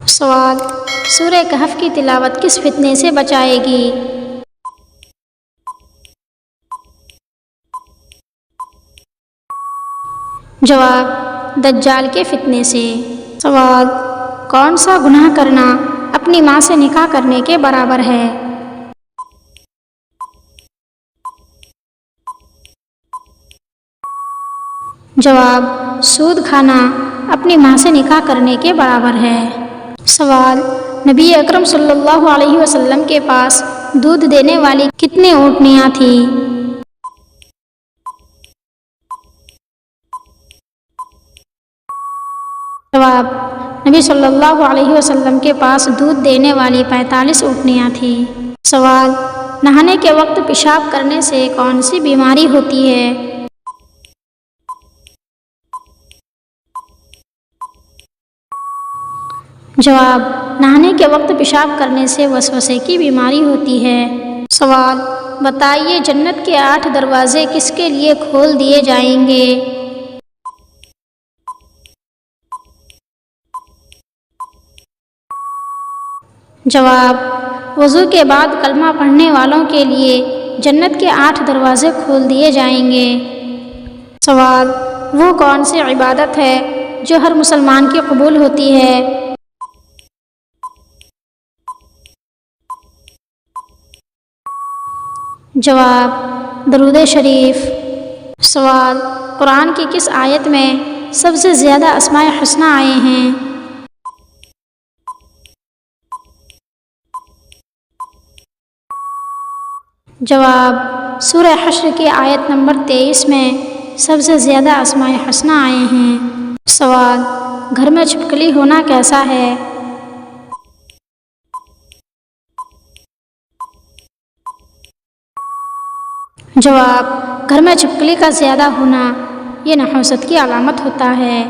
سوال: سورہ کہف کی تلاوت کس فتنے سے بچائے گی؟ جواب: دجال کے فتنے سے۔ سوال: کون سا گناہ کرنا اپنی ماں سے نکاح کرنے کے برابر ہے؟ جواب: سود کھانا اپنی ماں سے نکاح کرنے کے برابر ہے۔ سوال: نبی اکرم صلی اللہ علیہ وسلم کے پاس دودھ دینے والی کتنی اونٹنیاں تھیں؟ جواب: نبی صلی اللہ علیہ وسلم کے پاس دودھ دینے والی 45 اونٹنیاں تھیں۔ سوال: نہانے کے وقت پیشاب کرنے سے کون سی بیماری ہوتی ہے؟ جواب: نہانے کے وقت پیشاب کرنے سے وسوسے کی بیماری ہوتی ہے۔ سوال: بتائیے جنت کے 8 دروازے کس کے لیے کھول دیے جائیں گے؟ جواب: وضو کے بعد کلمہ پڑھنے والوں کے لیے جنت کے 8 دروازے کھول دیے جائیں گے۔ سوال: وہ کون سی عبادت ہے جو ہر مسلمان کی قبول ہوتی ہے؟ جواب: درود شریف۔ سوال: قرآن کی کس آیت میں سب سے زیادہ اسماء حسنی آئے ہیں؟ جواب: سورہ حشر کی آیت نمبر 23 میں سب سے زیادہ اسماء حسنی آئے ہیں۔ سوال: گھر میں چھپکلی ہونا کیسا ہے؟ جواب: گھر میں چھپکلی کا زیادہ ہونا یہ نحوست کی علامت ہوتا ہے۔